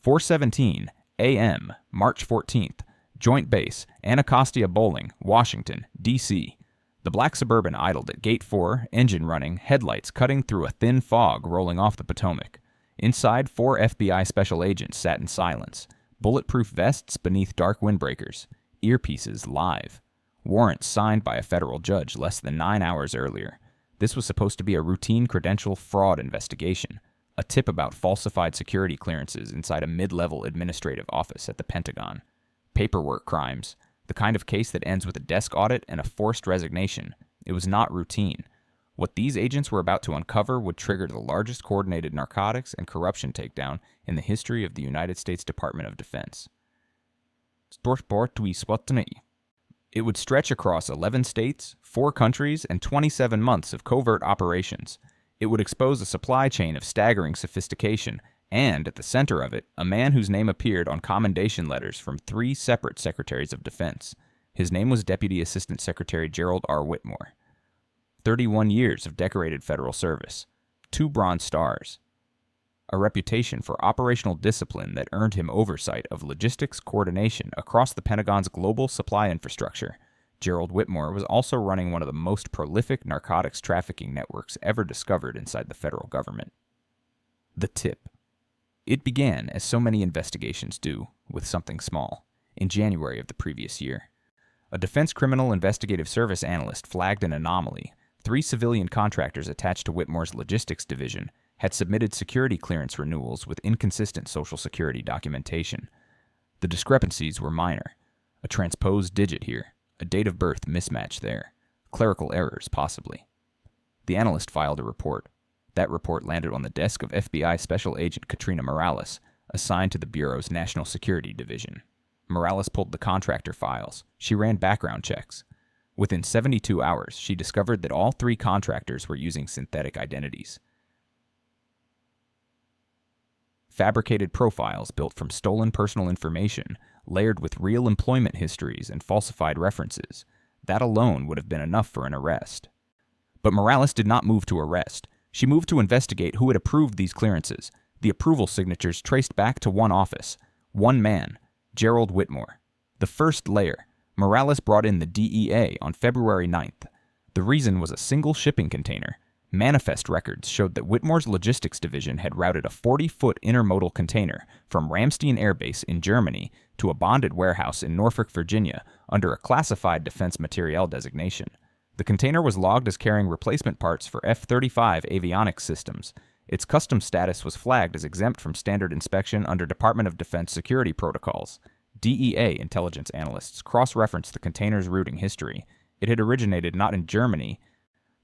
4:17 a.m., March 14th, Joint Base, Anacostia Bowling, Washington, D.C. The black Suburban idled at Gate 4, engine running, headlights cutting through a thin fog rolling off the Potomac. Inside, 4 FBI special agents sat in silence, bulletproof vests beneath dark windbreakers, earpieces live. Warrants signed by a federal judge less than 9 hours earlier. This was supposed to be a routine credential fraud investigation, a tip about falsified security clearances inside a mid-level administrative office at the Pentagon. Paperwork crimes, the kind of case that ends with a desk audit and a forced resignation. It was not routine. What these agents were about to uncover would trigger the largest coordinated narcotics and corruption takedown in the history of the United States Department of Defense. It would stretch across 11 states, 4 countries, and 27 months of covert operations. It would expose a supply chain of staggering sophistication, and, at the center of it, a man whose name appeared on commendation letters from 3 separate secretaries of defense. His name was Deputy Assistant Secretary Gerald R. Whitmore. 31 years of decorated federal service, 2 Bronze Stars, a reputation for operational discipline that earned him oversight of logistics coordination across the Pentagon's global supply infrastructure. Gerald Whitmore was also running one of the most prolific narcotics trafficking networks ever discovered inside the federal government. The tip. It began, as so many investigations do, with something small. In January of the previous year, a Defense Criminal Investigative Service analyst flagged an anomaly. 3 civilian contractors attached to Whitmore's logistics division had submitted security clearance renewals with inconsistent Social Security documentation. The discrepancies were minor. A transposed digit here, a date of birth mismatch there, clerical errors possibly. The analyst filed a report. That report landed on the desk of FBI Special Agent Katrina Morales, assigned to the Bureau's National Security Division. Morales pulled the contractor files. She ran background checks. Within 72 hours, she discovered that all 3 contractors were using synthetic identities. Fabricated profiles built from stolen personal information, layered with real employment histories and falsified references. That alone would have been enough for an arrest. But Morales did not move to arrest. She moved to investigate who had approved these clearances. The approval signatures traced back to one office, one man, Gerald Whitmore. The first layer. Morales brought in the DEA on February 9th. The reason was a single shipping container. Manifest records showed that Whitmore's logistics division had routed a 40-foot intermodal container from Ramstein Air Base in Germany to a bonded warehouse in Norfolk, Virginia, under a classified defense materiel designation. The container was logged as carrying replacement parts for F-35 avionics systems. Its custom status was flagged as exempt from standard inspection under Department of Defense security protocols. DEA intelligence analysts cross-referenced the container's routing history. It had originated not in Germany,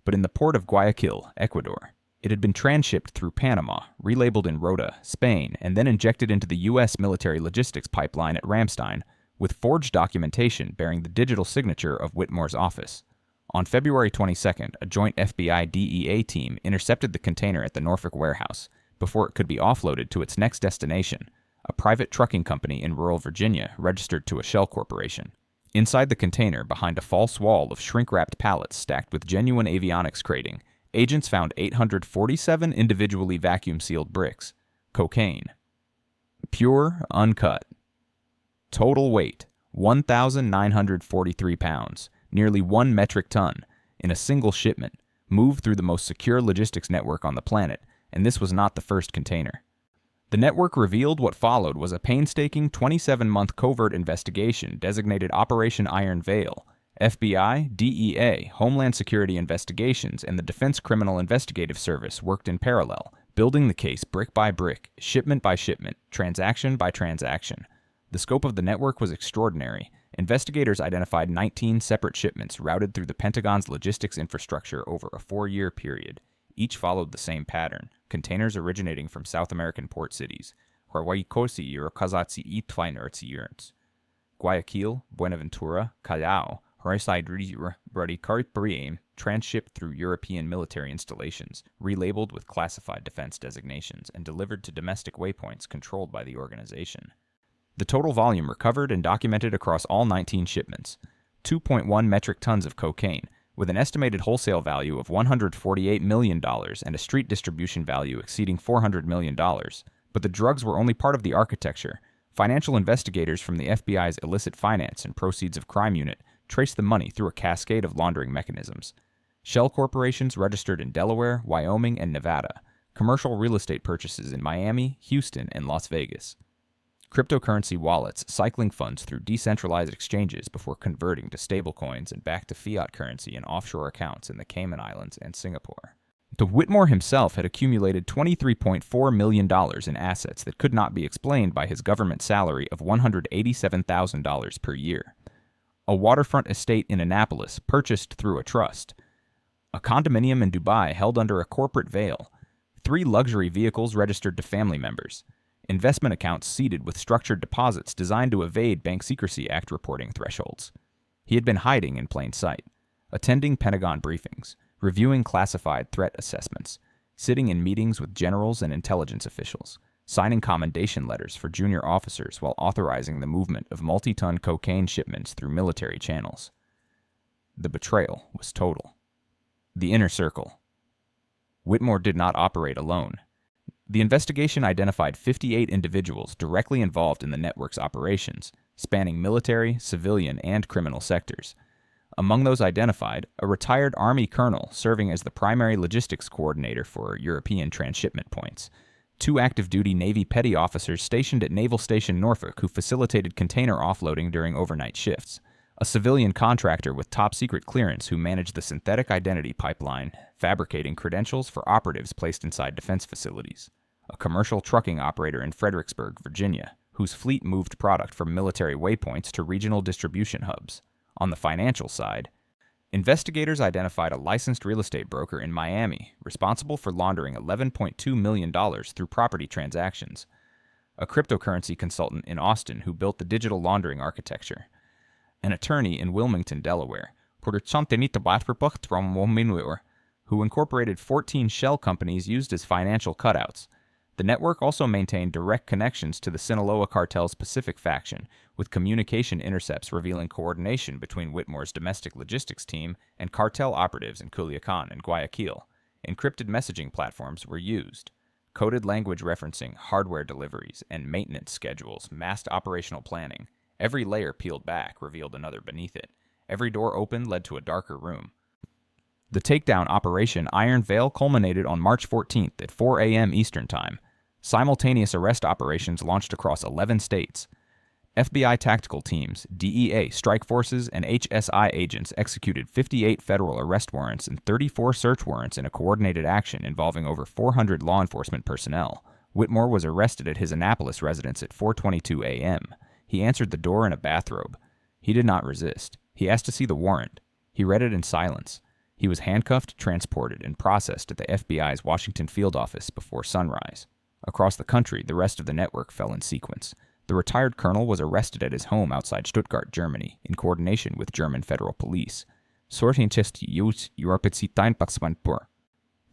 but in the port of Guayaquil, Ecuador. It had been transshipped through Panama, relabeled in Rota, Spain, and then injected into the U.S. military logistics pipeline at Ramstein, with forged documentation bearing the digital signature of Whitmore's office. On February 22nd, a joint FBI-DEA team intercepted the container at the Norfolk warehouse before it could be offloaded to its next destination, a private trucking company in rural Virginia registered to a shell corporation. Inside the container, behind a false wall of shrink-wrapped pallets stacked with genuine avionics crating, agents found 847 individually vacuum-sealed bricks. Cocaine. Pure, uncut. Total weight, 1,943 pounds, nearly 1 metric ton, in a single shipment, moved through the most secure logistics network on the planet, and this was not the first container. The network revealed what followed was a painstaking 27-month covert investigation designated Operation Iron Veil. FBI, DEA, Homeland Security Investigations, and the Defense Criminal Investigative Service worked in parallel, building the case brick by brick, shipment by shipment, transaction by transaction. The scope of the network was extraordinary. Investigators identified 19 separate shipments routed through the Pentagon's logistics infrastructure over a 4-year period. Each followed the same pattern, containers originating from South American port cities, Guayaquil, Buenaventura, Callao, transshipped through European military installations, relabeled with classified defense designations, and delivered to domestic waypoints controlled by the organization. The total volume recovered and documented across all 19 shipments, 2.1 metric tons of cocaine, with an estimated wholesale value of $148 million and a street distribution value exceeding $400 million. But the drugs were only part of the architecture. Financial investigators from the FBI's illicit finance and proceeds of crime unit traced the money through a cascade of laundering mechanisms. Shell corporations registered in Delaware, Wyoming, and Nevada. Commercial real estate purchases in Miami, Houston, and Las Vegas. Cryptocurrency wallets cycling funds through decentralized exchanges before converting to stablecoins and back to fiat currency in offshore accounts in the Cayman Islands and Singapore. Whitmore himself had accumulated $23.4 million in assets that could not be explained by his government salary of $187,000 per year. A waterfront estate in Annapolis purchased through a trust. A condominium in Dubai held under a corporate veil. 3 luxury vehicles registered to family members. Investment accounts seeded with structured deposits designed to evade Bank Secrecy Act reporting thresholds. He had been hiding in plain sight, attending Pentagon briefings, reviewing classified threat assessments, sitting in meetings with generals and intelligence officials, signing commendation letters for junior officers while authorizing the movement of multi-ton cocaine shipments through military channels. The betrayal was total. The inner circle. Whitmore did not operate alone. The investigation identified 58 individuals directly involved in the network's operations, spanning military, civilian, and criminal sectors. Among those identified, a retired Army colonel serving as the primary logistics coordinator for European transshipment points, 2 active-duty Navy petty officers stationed at Naval Station Norfolk who facilitated container offloading during overnight shifts, a civilian contractor with top-secret clearance who managed the synthetic identity pipeline, fabricating credentials for operatives placed inside defense facilities, a commercial trucking operator in Fredericksburg, Virginia, whose fleet moved product from military waypoints to regional distribution hubs. On the financial side, investigators identified a licensed real estate broker in Miami responsible for laundering $11.2 million through property transactions, a cryptocurrency consultant in Austin who built the digital laundering architecture, an attorney in Wilmington, Delaware, who incorporated 14 shell companies used as financial cutouts. The network also maintained direct connections to the Sinaloa cartel's Pacific faction, with communication intercepts revealing coordination between Whitmore's domestic logistics team and cartel operatives in Culiacan and Guayaquil. Encrypted messaging platforms were used. Coded language referencing hardware deliveries and maintenance schedules masked operational planning. Every layer peeled back revealed another beneath it. Every door opened led to a darker room. The takedown operation Iron Veil culminated on March 14th at 4 a.m. Eastern Time. Simultaneous arrest operations launched across 11 states. FBI tactical teams, DEA strike forces, and HSI agents executed 58 federal arrest warrants and 34 search warrants in a coordinated action involving over 400 law enforcement personnel. Whitmore was arrested at his Annapolis residence at 4:22 a.m. He answered the door in a bathrobe. He did not resist. He asked to see the warrant. He read it in silence. He was handcuffed, transported, and processed at the FBI's Washington field office before sunrise. Across the country, the rest of the network fell in sequence. The retired colonel was arrested at his home outside Stuttgart, Germany, in coordination with German federal police. The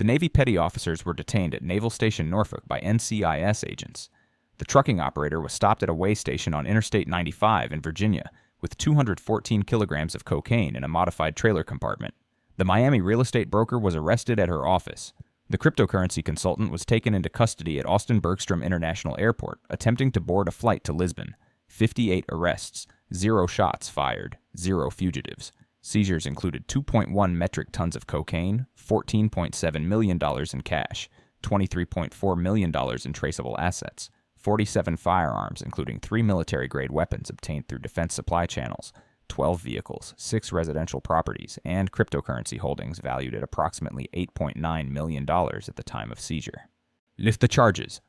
Navy petty officers were detained at Naval Station Norfolk by NCIS agents. The trucking operator was stopped at a way station on Interstate 95 in Virginia with 214 kilograms of cocaine in a modified trailer compartment. The Miami real estate broker was arrested at her office. The cryptocurrency consultant was taken into custody at Austin Bergstrom International Airport, attempting to board a flight to Lisbon. 58 arrests, 0 shots fired, 0 fugitives. Seizures included 2.1 metric tons of cocaine, $14.7 million in cash, $23.4 million in traceable assets, 47 firearms, including 3 military-grade weapons obtained through defense supply channels, 12 vehicles, 6 residential properties, and cryptocurrency holdings valued at approximately $8.9 million at the time of seizure. Lift the charges.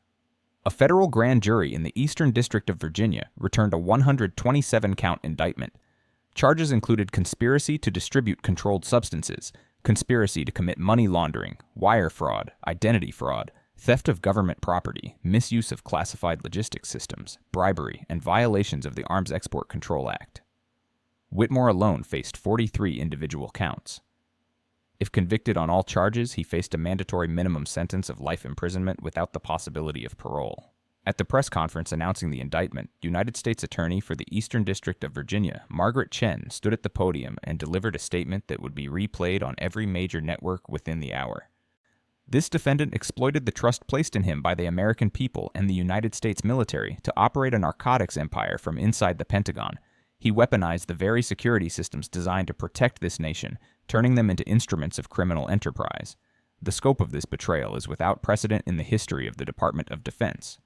A federal grand jury in the Eastern District of Virginia returned a 127-count indictment. Charges included conspiracy to distribute controlled substances, conspiracy to commit money laundering, wire fraud, identity fraud, theft of government property, misuse of classified logistics systems, bribery, and violations of the Arms Export Control Act. Whitmore alone faced 43 individual counts. If convicted on all charges, he faced a mandatory minimum sentence of life imprisonment without the possibility of parole. At the press conference announcing the indictment, United States Attorney for the Eastern District of Virginia, Margaret Chen, stood at the podium and delivered a statement that would be replayed on every major network within the hour. This defendant exploited the trust placed in him by the American people and the United States military to operate a narcotics empire from inside the Pentagon. He weaponized the very security systems designed to protect this nation, turning them into instruments of criminal enterprise. The scope of this betrayal is without precedent in the history of the Department of Defense.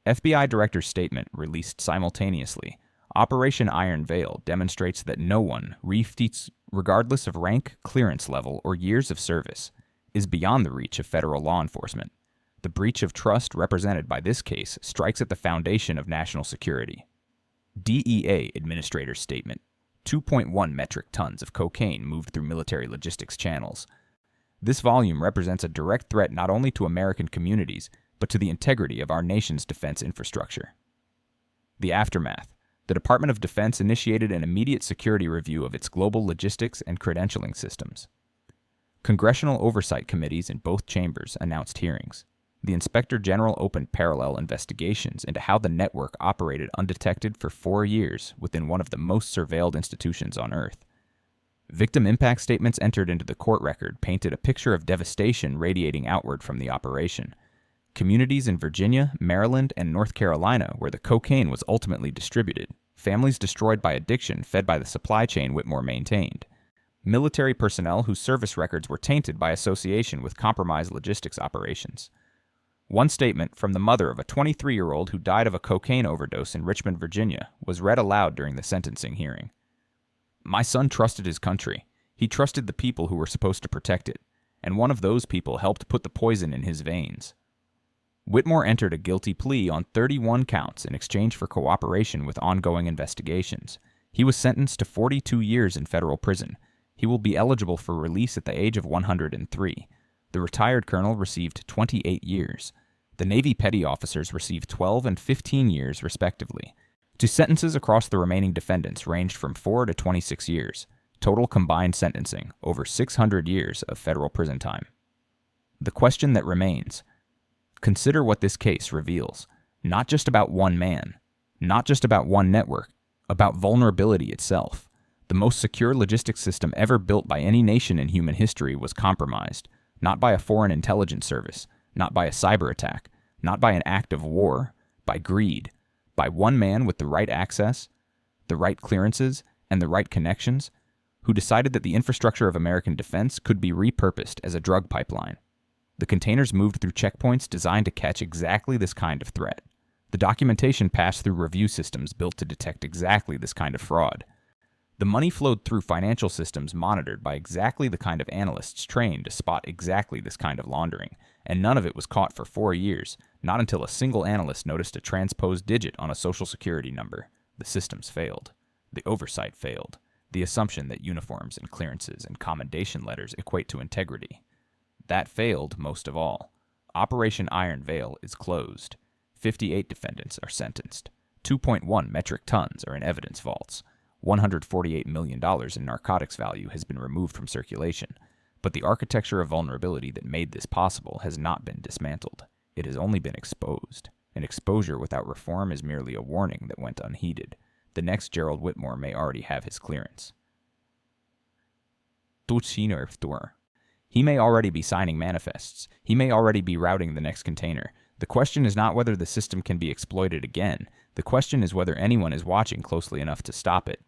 FBI Director's statement, released simultaneously, Operation Iron Veil, demonstrates that no one, regardless of rank, clearance level, or years of service, is beyond the reach of federal law enforcement. The breach of trust represented by this case strikes at the foundation of national security. DEA Administrator's statement, 2.1 metric tons of cocaine moved through military logistics channels. This volume represents a direct threat not only to American communities, but to the integrity of our nation's defense infrastructure. The aftermath. The Department of Defense initiated an immediate security review of its global logistics and credentialing systems. Congressional oversight committees in both chambers announced hearings. The Inspector General opened parallel investigations into how the network operated undetected for 4 years within one of the most surveilled institutions on Earth. Victim impact statements entered into the court record painted a picture of devastation radiating outward from the operation. Communities in Virginia, Maryland, and North Carolina, where the cocaine was ultimately distributed. Families destroyed by addiction fed by the supply chain Whitmore maintained. Military personnel whose service records were tainted by association with compromised logistics operations. One statement from the mother of a 23-year-old who died of a cocaine overdose in Richmond, Virginia, was read aloud during the sentencing hearing. "My son trusted his country. He trusted the people who were supposed to protect it, and one of those people helped put the poison in his veins." Whitmore entered a guilty plea on 31 counts in exchange for cooperation with ongoing investigations. He was sentenced to 42 years in federal prison. He will be eligible for release at the age of 103. The retired colonel received 28 years. The Navy petty officers received 12 and 15 years, respectively. Two sentences across the remaining defendants ranged from 4 to 26 years. Total combined sentencing, over 600 years of federal prison time. The question that remains: consider what this case reveals. Not just about one man, not just about one network, about vulnerability itself. The most secure logistics system ever built by any nation in human history was compromised, not by a foreign intelligence service, not by a cyber attack, not by an act of war, by greed, by one man with the right access, the right clearances, and the right connections, who decided that the infrastructure of American defense could be repurposed as a drug pipeline. The containers moved through checkpoints designed to catch exactly this kind of threat. The documentation passed through review systems built to detect exactly this kind of fraud. The money flowed through financial systems monitored by exactly the kind of analysts trained to spot exactly this kind of laundering, and none of it was caught for 4 years, not until a single analyst noticed a transposed digit on a social security number. The systems failed. The oversight failed. The assumption that uniforms and clearances and commendation letters equate to integrity. That failed most of all. Operation Iron Veil is closed. 58 defendants are sentenced. 2.1 metric tons are in evidence vaults. $148 million in narcotics value has been removed from circulation, but the architecture of vulnerability that made this possible has not been dismantled. It has only been exposed. An exposure without reform is merely a warning that went unheeded. The next Gerald Whitmore may already have his clearance. He may already be signing manifests. He may already be routing the next container. The question is not whether the system can be exploited again. The question is whether anyone is watching closely enough to stop it.